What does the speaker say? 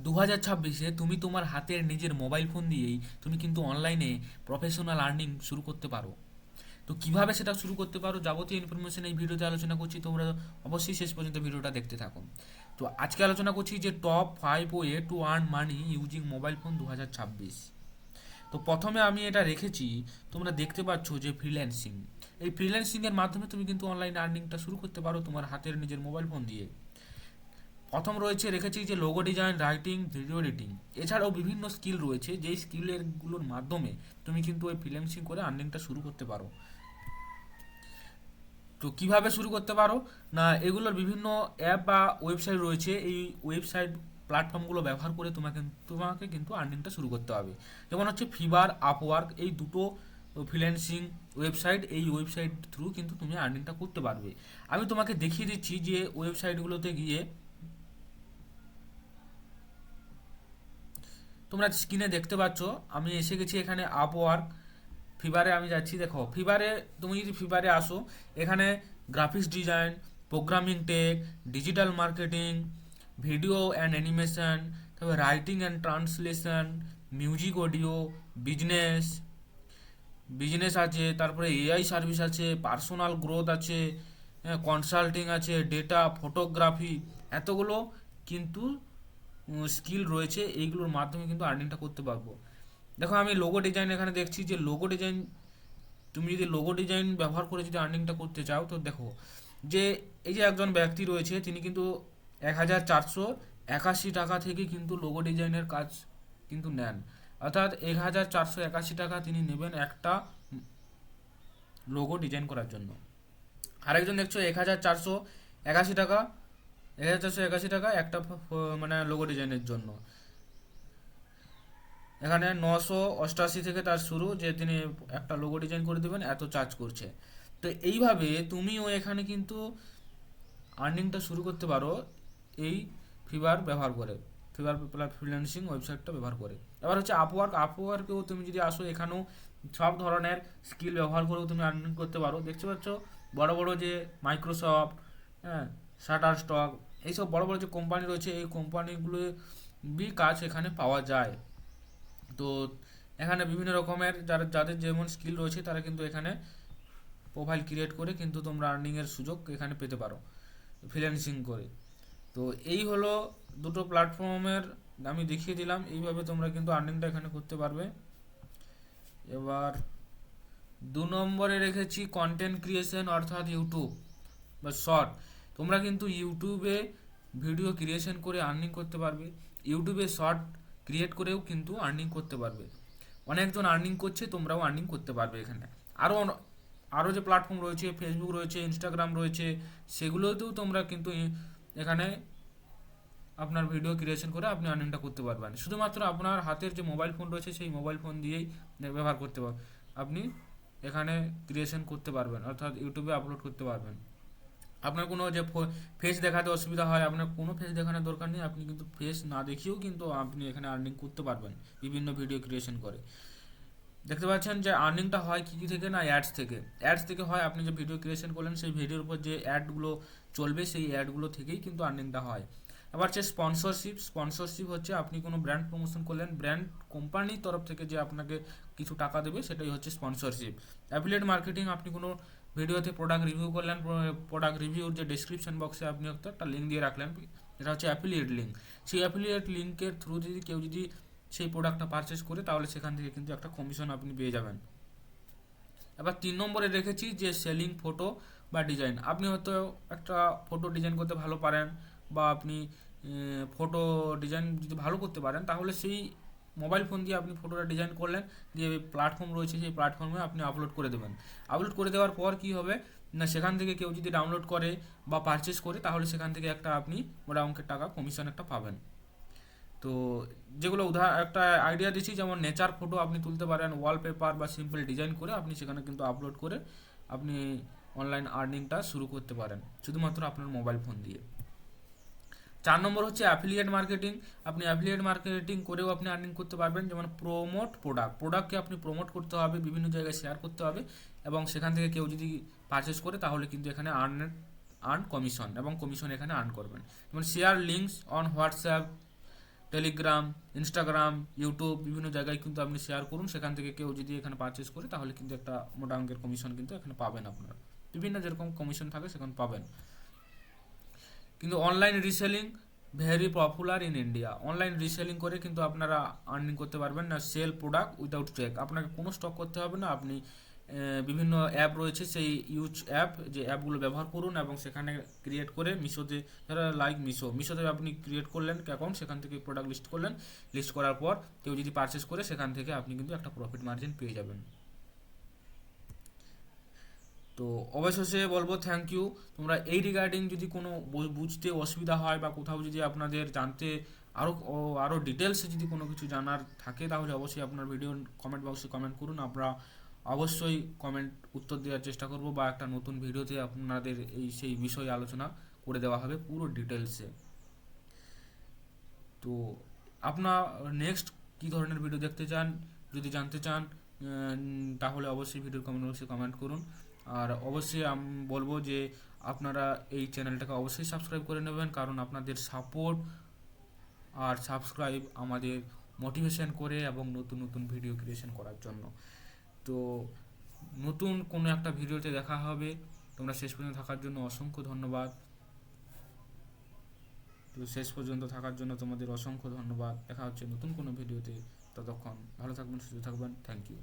2026-এ তুমি তোমার হাতের নিজের মোবাইল ফোন দিয়েই তুমি কিন্তু অনলাইনে প্রফেশনাল আর্নিং শুরু করতে পারো। তো কিভাবে সেটা শুরু করতে পারো যাবতীয় ইনফরমেশন এই ভিডিওতে আলোচনা করছি, তোমরা অবশ্যই শেষ পর্যন্ত ভিডিওটা দেখতে থাকো। তো আজকে আলোচনা করছি যে top 5 way to earn money using mobile phone 2026। তো প্রথমে আমি এটা রেখেছি, তোমরা দেখতে পাচ্ছ যে ফ্রিল্যান্সিং। এই ফ্রিল্যান্সিংয়ের মাধ্যমে তুমি কিন্তু অনলাইন আর্নিংটা শুরু করতে পারো তোমার হাতের নিজের মোবাইল ফোন দিয়ে। প্রথম রয়েছে রেখেছি যে logo design, writing, video editing. এছাড়াও বিভিন্ন স্কিল রয়েছে যেই স্কিলেরগুলোর মাধ্যমে তুমি কিন্তু ওই ফ্রিল্যান্সিং করে আর্নিংটা শুরু করতে পারো। তো কিভাবে শুরু করতে পারো না, এগুলোর বিভিন্ন অ্যাপ বা ওয়েবসাইট রয়েছে। এই ওয়েবসাইট প্ল্যাটফর্মগুলো ব্যবহার করে তোমাকে তোমাকে কিন্তু আর্নিংটা শুরু করতে হবে। যেমন হচ্ছে ফিভার, আপওয়ার্ক, এই দুটো ফ্রিল্যান্সিং ওয়েবসাইট। এই ওয়েবসাইট থ্রু কিন্তু তুমি আর্নিংটা করতে পারবে। আমি তোমাকে দেখিয়ে দিচ্ছি যে ওয়েবসাইটগুলোতে গিয়ে তোমরা স্ক্রিনে দেখতে পাচ্ছ আমি এসে গেছি এখানে আপওয়ার্ক। ফিভারে আমি যাচ্ছি, দেখো ফিভারে তুমি যদি ফিভারে আসো, এখানে graphics design, programming tech, digital marketing, video and animation, তারপরে writing and translation, music audio, business business আছে, তারপরে এআই সার্ভিস আছে, পার্সোনাল গ্রোথ আছে, কনসাল্টিং আছে, ডেটা, ফটোগ্রাফি, এতগুলো কিন্তু স্কিল রয়েছে। এইগুলোর মাধ্যমে কিন্তু আর্নিংটা করতে পারবো। দেখো আমি লোগো ডিজাইন এখানে দেখছি যে লোগো ডিজাইন, তুমি যদি লোগো ডিজাইন ব্যবহার করে যদি আর্নিংটা করতে চাও, তো দেখো যে এই যে একজন ব্যক্তি রয়েছে তিনি কিন্তু 1481 টাকা থেকে কিন্তু লোগো ডিজাইনের কাজ কিন্তু নেন। অর্থাৎ 1481 টাকা তিনি নেবেন একটা লোগো ডিজাইন করার জন্য। আরেকজন দেখছো 1481 টাকা, 1481 টাকা একটা মানে লোগো ডিজাইনের জন্য। এখানে 988 থেকে তার শুরু, যে তিনি একটা লোগো ডিজাইন করে দেবেন, এত চার্জ করছে। তো এইভাবে তুমিও এখানে কিন্তু আর্নিংটা শুরু করতে পারো এই ফিভার ব্যবহার করে, ফিভার ফ্রিল্যান্সিং ওয়েবসাইটটা ব্যবহার করে। এবার হচ্ছে আপওয়ার্ক। আপওয়ার্কেও তুমি যদি আসো, এখানেও সব ধরনের স্কিল ব্যবহার করেও তুমি আর্নিং করতে পারো। দেখতে পাচ্ছ বড় বড় যে মাইক্রোসফট, হ্যাঁ, শাটার স্টক, এইসব বড় বড় যে কোম্পানি রয়েছে, এই কোম্পানিগুলো কাজ এখানে পাওয়া যায়। তো এখানে বিভিন্ন রকমের যাদের যেমন স্কিল রয়েছে তারা কিন্তু এখানে প্রোফাইল ক্রিয়েট করে কিন্তু তোমরা আর্নিংয়ের সুযোগ এখানে পেতে পারো ফ্রিল্যান্সিং করে। তো এই হলো দুটো প্ল্যাটফর্মের আমি দেখিয়ে দিলাম, এইভাবে তোমরা কিন্তু আর্নিংটা এখানে করতে পারবে। এবার 2 নম্বরে রেখেছি কন্টেন্ট ক্রিয়েশন, অর্থাৎ ইউটিউব বা শর্ট। তোমরা কিন্তু ইউটিউবে ভিডিও ক্রিয়েশন করে আর্নিং করতে পারবে, ইউটিউবে শর্ট ক্রিয়েট করেও কিন্তু আর্নিং করতে পারবে। অনেকজন আর্নিং করছে, তোমরাও আর্নিং করতে পারবে এখানে। আরও আরও যে প্ল্যাটফর্ম রয়েছে, ফেসবুক রয়েছে, ইনস্টাগ্রাম রয়েছে, সেগুলোতেও তোমরা কিন্তু এখানে আপনার ভিডিও ক্রিয়েশন করে আপনি আর্নিংটা করতে পারবেন। শুধুমাত্র আপনার হাতের যে মোবাইল ফোন রয়েছে সেই মোবাইল ফোন দিয়েই ব্যবহার করতে পারবেন, আপনি এখানে ক্রিয়েশন করতে পারবেন, অর্থাৎ ইউটিউবে আপলোড করতে পারবেন। আপনার কোনো যে ফেস দেখাতে অসুবিধা হয়, আপনার কোনো ফেস দেখানোর দরকার নেই, আপনি কিন্তু ফেস না দেখিয়েও কিন্তু আপনি এখানে আর্নিং করতে পারবেন বিভিন্ন ভিডিও ক্রিয়েশন করে। দেখতে পাচ্ছেন যে আর্নিংটা হয় কী কী থেকে, না অ্যাডস থেকে। অ্যাডস থেকে হয়, আপনি যে ভিডিও ক্রিয়েশন করলেন সেই ভিডিওর উপর যে অ্যাডগুলো চলবে সেই অ্যাডগুলো থেকেই কিন্তু আর্নিংটা হয়। আবার হচ্ছে স্পন্সরশিপ। স্পন্সরশিপ হচ্ছে আপনি কোনো ব্র্যান্ড প্রমোশন করলেন, ব্র্যান্ড কোম্পানির তরফ থেকে যে আপনাকে কিছু টাকা দেবে, সেটাই হচ্ছে স্পন্সরশিপ। অ্যাফিলিয়েট মার্কেটিং, আপনি কোনো ভিডিওতে প্রোডাক্ট রিভিউ করলেন, প্রোডাক্ট রিভিউর যে ডেসক্রিপশন বক্সে আপনি একটা লিঙ্ক দিয়ে রাখলেন, এটা হচ্ছে অ্যাফিলিয়েট লিঙ্ক। সেই অ্যাফিলিয়েট লিঙ্কের থ্রু যদি কেউ যদি সেই প্রোডাক্টটা পারচেস করে, তাহলে সেখান থেকে কিন্তু একটা কমিশন আপনি পেয়ে যাবেন। এবার 3 নম্বরে রেখেছি যে সেলিং ফটো বা ডিজাইন। আপনি হয়তো একটা ফটো ডিজাইন করতে ভালো পারেন, বা আপনি ফটো ডিজাইন যদি ভালো করতে পারেন, তাহলে সেই মোবাইল ফোন দিয়ে আপনি ফটোটা ডিজাইন করলেন, যে প্ল্যাটফর্ম রয়েছে সেই প্ল্যাটফর্মে আপনি আপলোড করে দেবেন। আপলোড করে দেওয়ার পর কি হবে না, সেখান থেকে কেউ যদি ডাউনলোড করে বা পারচেস করে, তাহলে সেখান থেকে একটা আপনি বড় অঙ্কের টাকা কমিশন একটা পাবেন। তো যেগুলো একটা আইডিয়া দিচ্ছি, যেমন নেচার ফটো আপনি তুলতে পারেন, ওয়ালপেপার বা সিম্পল ডিজাইন করে আপনি সেখানে কিন্তু আপলোড করে আপনি অনলাইন আর্নিংটা শুরু করতে পারেন শুধুমাত্র আপনার মোবাইল ফোন দিয়ে। 4 নম্বর হচ্ছে অ্যাফিলিয়েট মার্কেটিং। আপনি অ্যাফিলিয়েট মার্কেটিং করেও আপনি আর্নিং করতে পারবেন। যেমন প্রোমোট প্রোডাক্টকে আপনি প্রমোট করতে হবে, বিভিন্ন জায়গায় শেয়ার করতে হবে, এবং সেখান থেকে কেউ যদি পারচেস করে, তাহলে কিন্তু এখানে আর্ন কমিশন, এবং কমিশন এখানে আর্ন করবেন। যেমন share links on WhatsApp, Telegram, Instagram, YouTube বিভিন্ন জায়গায় কিন্তু আপনি শেয়ার করুন, সেখান থেকে কেউ যদি এখানে পারচেস করে তাহলে কিন্তু একটা মোটা অঙ্কের কমিশন কিন্তু এখানে পাবেন আপনারা, বিভিন্ন যেরকম কমিশন থাকে সেখানে পাবেন। কিন্তু online reselling very popular in India. Online reselling করে কিন্তু আপনারা আর্নিং করতে পারবেন না, সেল প্রোডাক্ট উইদাউট চেক, আপনাকে কোনো স্টক করতে হবে না। আপনি বিভিন্ন অ্যাপ রয়েছে, সেই ইউজ অ্যাপ, যে অ্যাপগুলো ব্যবহার করুন এবং সেখানে ক্রিয়েট করে মিশোতে, যারা লাইক মিশোতে আপনি ক্রিয়েট করলেন অ্যাকাউন্ট, সেখান থেকে প্রোডাক্ট লিস্ট করলেন, লিস্ট করার পর কেউ যদি পারচেস করে সেখান থেকে আপনি কিন্তু একটা প্রফিট মার্জিন পেয়ে যাবেন। তো অবশেষে বলবো থ্যাংক ইউ। তোমরা এই রিগার্ডিং যদি কোনো বুঝতে অসুবিধা হয় বা কোথাও যদি আপনাদের জানতে আরও আরও ডিটেলসে যদি কোনো কিছু জানার থাকে তাহলে অবশ্যই আপনার ভিডিও কমেন্ট বক্সে কমেন্ট করুন, আমরা অবশ্যই কমেন্ট উত্তর দেওয়ার চেষ্টা করব, বা একটা নতুন ভিডিওতে আপনাদের সেই বিষয়ে আলোচনা করে দেওয়া হবে পুরো ডিটেলসে। তো আপনার নেক্সট কী ধরনের ভিডিও দেখতে চান যদি জানতে চান, তাহলে অবশ্যই ভিডিওর কমেন্ট বক্সে কমেন্ট করুন। আর অবশ্যই আমি বলবো যে আপনারা এই চ্যানেলটাকে অবশ্যই সাবস্ক্রাইব করে নেবেন, কারণ আপনাদের সাপোর্ট আর সাবস্ক্রাইব আমাদের মোটিভেশন করে এবং নতুন নতুন ভিডিও ক্রিয়েশন করার জন্য। তো নতুন কোনো একটা ভিডিওতে দেখা হবে, তোমরা শেষ পর্যন্ত থাকার জন্য অসংখ্য ধন্যবাদ। তো শেষ পর্যন্ত থাকার জন্য তোমাদের অসংখ্য ধন্যবাদ, দেখা হচ্ছে নতুন কোনো ভিডিওতে, ততক্ষণ ভালো থাকবেন, সুস্থ থাকবেন, থ্যাংক ইউ।